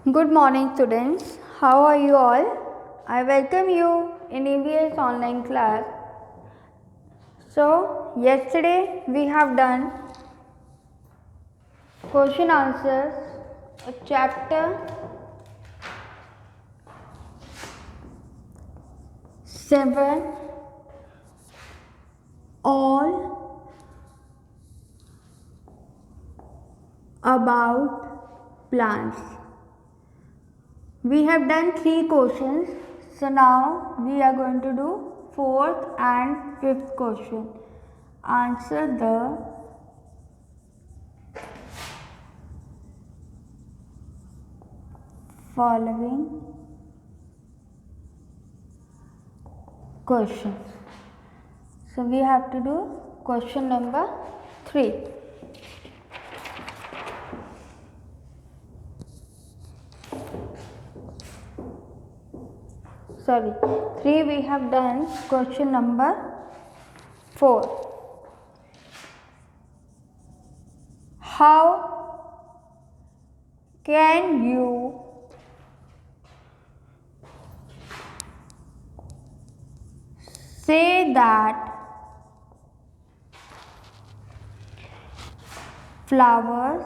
Good morning, students. How are you all? I welcome you in EVS online class. So, yesterday we have done question answers of chapter 7, all about plants. We have done 3 questions. So now we are going to do 4th and 5th question. Answer the following questions. So we have to do question number 3. Sorry, 3 we have done. Question number 4. How can you say that flowers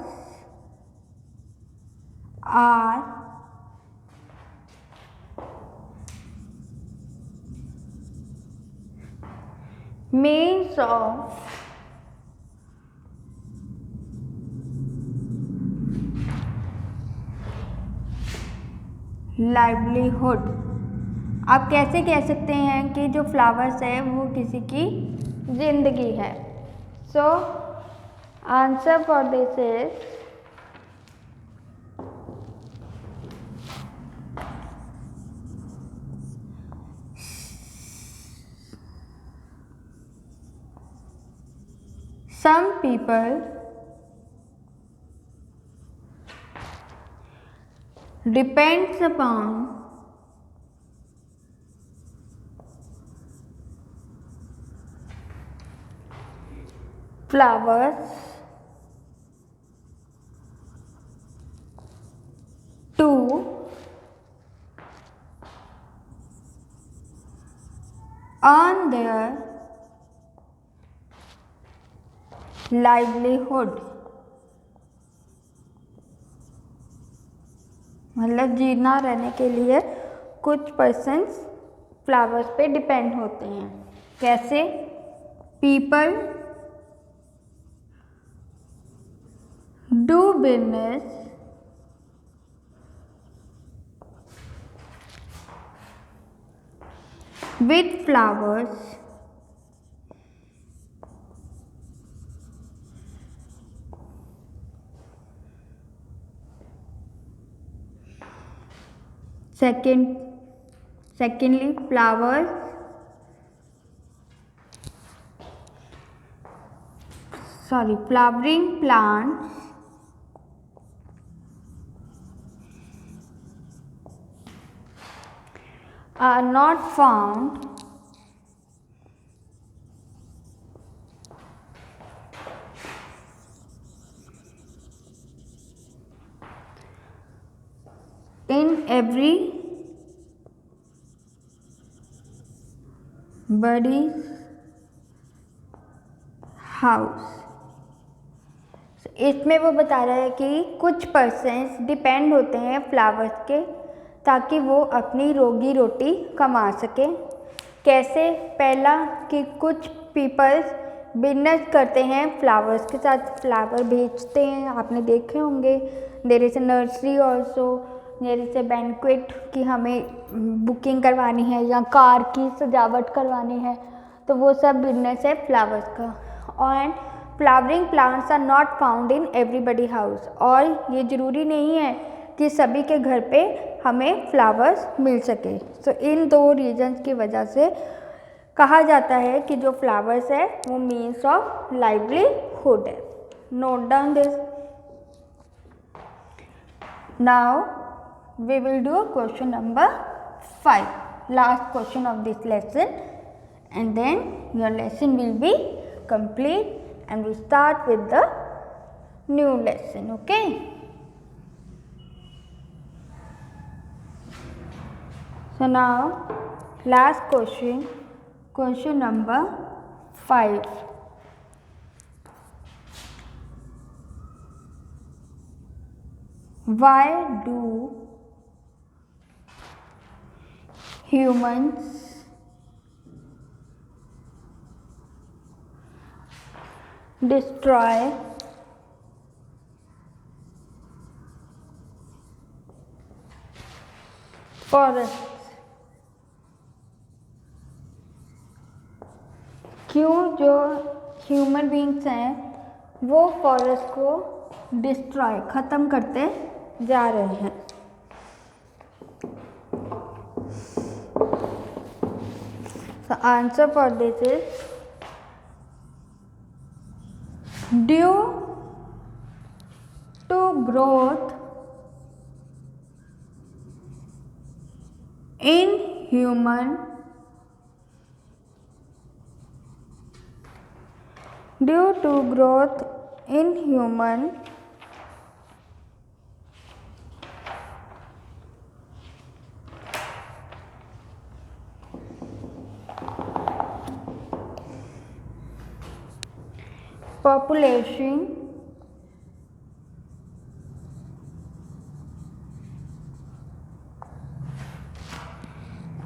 are means of livelihood? आप कैसे कह सकते हैं कि जो flowers है वो किसी की जिंदगी है? So answer for this is some people depends upon flowers to earn their livelihood. मतलब जीना रहने के लिए कुछ पर्सन्स फ्लावर्स पे डिपेंड होते हैं. कैसे? People do business with flowers secondly flowers flowering plants are not found in everybody's house. इसमें वो बता रहा है कि कुछ पर्सन्स डिपेंड होते हैं फ्लावर्स के ताकि वो अपनी रोजी रोटी कमा सके. कैसे? पहला कि कुछ पीपल्स बिजनेस करते हैं फ्लावर्स के साथ, फ्लावर बेचते हैं, आपने देखे होंगे. There is a nursery also, there is a banquet कि हमें बुकिंग करवानी है या कार की सजावट करवानी है, तो वो सब बिजनेस है फ्लावर्स का. और flowering plants are not found in everybody house, और ये ज़रूरी नहीं है कि सभी के घर पे हमें फ्लावर्स मिल सके. सो इन 2 रीजन्स की वजह से कहा जाता है कि जो फ्लावर्स है वो मीन्स ऑफ लाइवलीहुड है. Note down this. Now we will do question number 5, last question of this lesson, and then your lesson will be complete and we start with the new lesson. Okay. So now last question, question number 5. Why do humans destroy forests? क्यों जो human beings हैं वो forest को destroy ख़त्म करते जा रहे हैं? The answer for this is due to growth in human population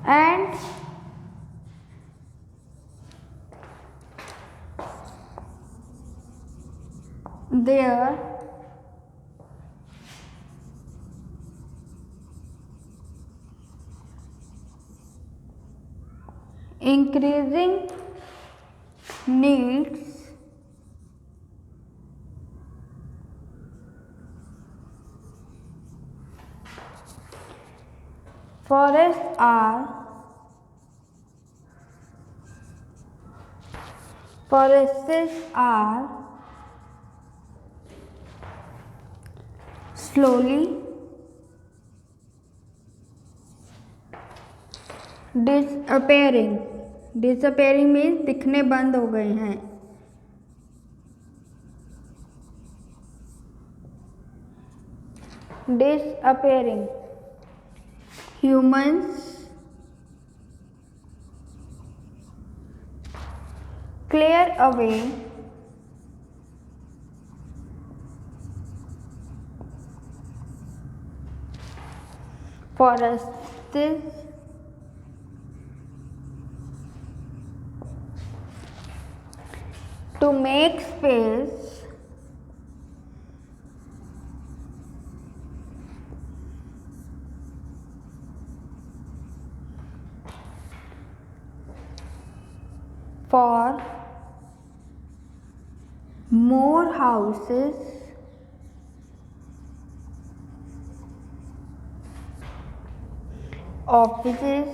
and their increasing needs forests are slowly disappearing means दिखने बंद हो गए हैं. Disappearing. Humans clear away forests to make space for more houses, offices,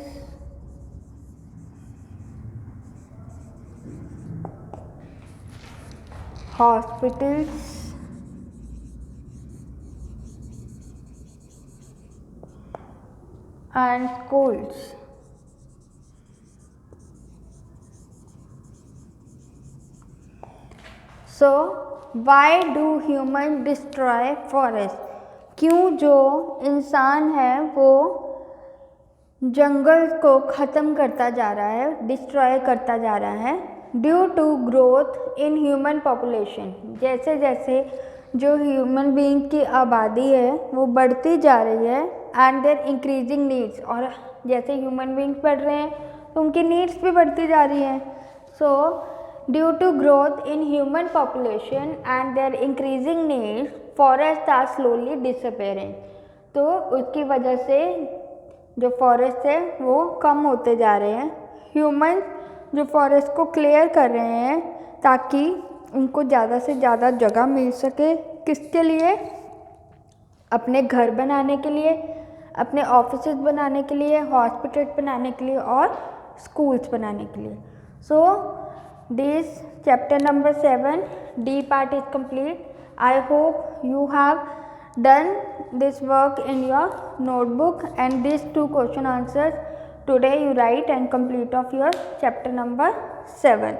hospitals, and schools. So why do humans destroy forest? क्यों जो इंसान है वो जंगल को ख़त्म करता जा रहा है, डिस्ट्रॉय करता जा रहा है? Due to growth in human population. जैसे जैसे जो ह्यूमन बीइंग की आबादी है वो बढ़ती जा रही है एंड देयर इंक्रीजिंग नीड्स, और जैसे ह्यूमन बीइंग्स बढ़ रहे हैं तो उनकी नीड्स भी बढ़ती जा रही हैं. So due to growth in human population and their increasing needs forest are slowly disappearing. तो उसकी वजह से जो फॉरेस्ट है वो कम होते जा रहे हैं. ह्यूमन जो फॉरेस्ट को क्लियर कर रहे हैं ताकि उनको ज़्यादा से ज़्यादा जगह मिल सके. किसके लिए? अपने घर बनाने के लिए, अपने ऑफिसेस बनाने के लिए, हॉस्पिटल बनाने के लिए और स्कूल्स बनाने के लिए. सो this chapter number 7 D part is complete. I hope you have done this work in your notebook, and these 2 question answers today you write and complete of your chapter number 7.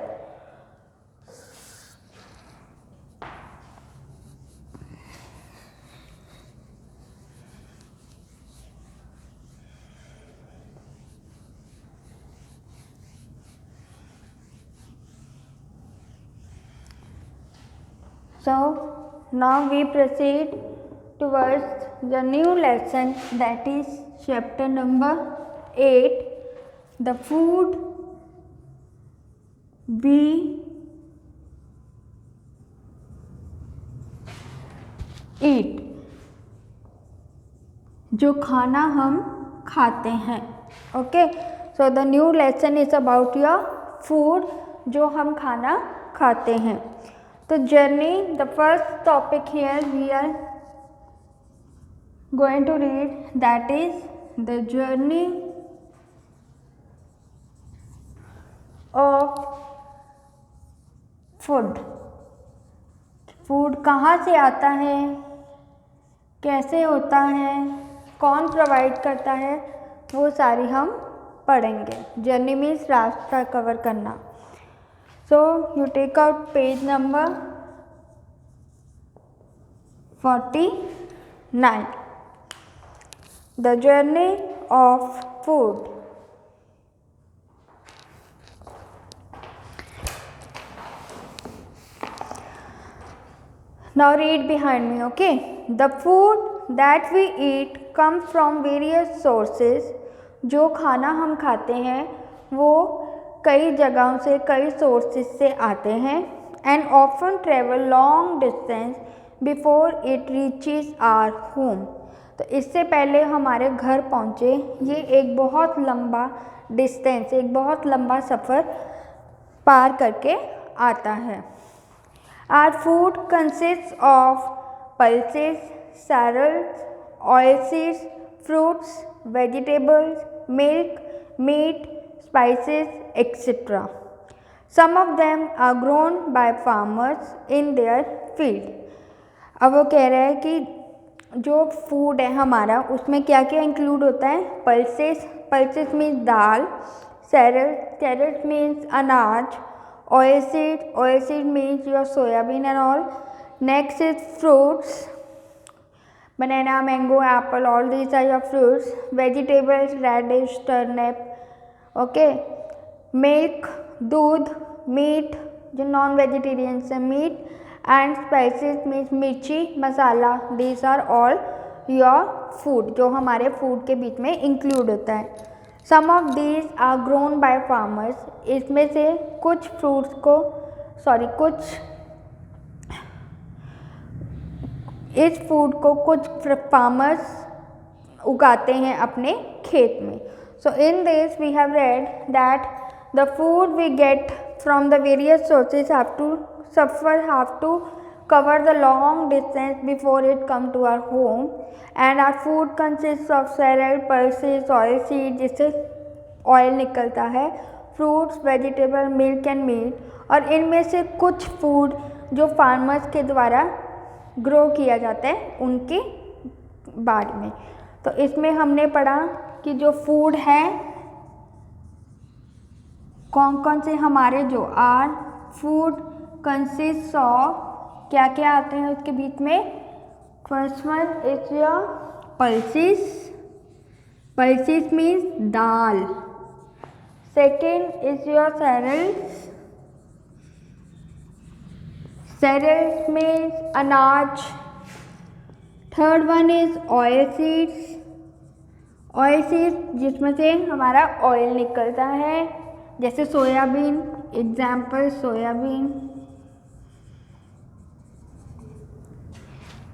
So now we proceed towards the new lesson, that is chapter number 8, the food we eat, जो खाना हम खाते हैं. Okay, so the new lesson is about your food, जो हम खाना खाते हैं. तो journey, the first topic here we are going to read, that is the journey of food. Food कहाँ से आता है, कैसे होता है, कौन प्रोवाइड करता है, वो सारी हम पढ़ेंगे. जर्नी मीन्स रास्ता कवर करना. So you take out page number 49, the journey of food. Now read behind me, okay? The food that we eat comes from various sources. जो खाना हम खाते हैं वो कई जगहों से, कई सोर्सेज से आते हैं. And often travel long distance before it reaches our home. तो इससे पहले हमारे घर पहुँचे ये एक बहुत लंबा डिस्टेंस, एक बहुत लंबा सफ़र पार करके आता है. Our food consists of pulses, cereals, oilseeds, fruits, vegetables, milk, meat, spices, etc. Some of them are grown by farmers in their field. अब वो कह रहा है कि जो फूड है हमारा उसमें क्या क्या इंक्लूड होता है. पल्सेस, पल्सेस मीन्स दाल. cereals, cereals मीन्स अनाज. Oilseed means your soyabean and all. Next is fruits, banana, mango, apple, all these are your fruits. Vegetables, radish, turnip. Okay, milk, दूध. Meat, जो नॉन वेजिटेरियंस है, meet. And spices means mirchi, masala. these are all your food, जो हमारे food के बीच में include होता है. Some of these are grown by farmers. इसमें से कुछ फ्रूट्स को, कुछ इस फूड को कुछ फार्मर्स उगाते हैं अपने खेत में. So in this we have read that the food we get from the various sources have to cover the long distance before it come to our home. And our food consists of cereal, pulses, oilseed, जिससे oil निकलता है, fruits, vegetable, milk and meat. और इनमें से कुछ food जो farmers के द्वारा ग्रो किया जाता है उनकी बाड़ी में. तो इसमें हमने पढ़ा कि जो फूड है कौन कौन से हमारे जो आर फूड कंसिस्ट ऑफ, क्या क्या आते हैं उसके बीच में. First one is your pulses. Pulses means dal. Second is your cereals. cereals means अनाज. Third one is oil seeds. Oil seeds जिसमें से हमारा ऑयल निकलता है, जैसे soybean. Example soybean.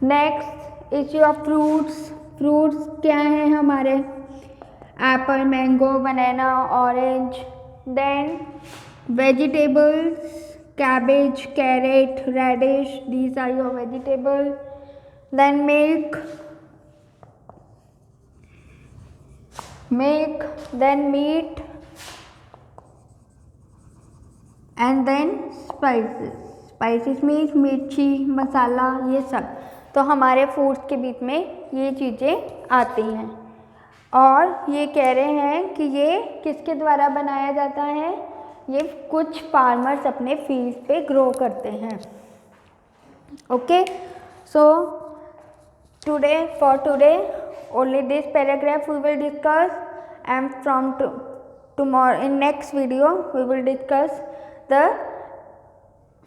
Next is your fruits. Fruits क्या हैं हमारे, apple, mango, banana, orange. Then vegetables, cabbage, carrot, radish, these are your vegetable. Then milk, then meat and then spices. Spices means mirchi, masala, ये सब. तो हमारे फूड्स के बीच में ये चीज़ें आती हैं. और ये कह रहे हैं कि ये किसके द्वारा बनाया जाता है, ये कुछ फार्मर्स अपने फील्ड पे ग्रो करते हैं. Okay, so for today only this paragraph we will discuss, and from tomorrow in next video we will discuss the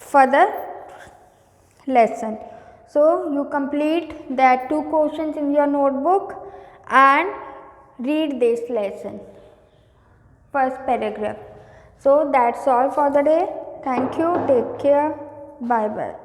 further lesson. So you complete that 2 questions in your notebook and read this lesson, first paragraph. So that's all for the day. Thank you. Take care. Bye bye.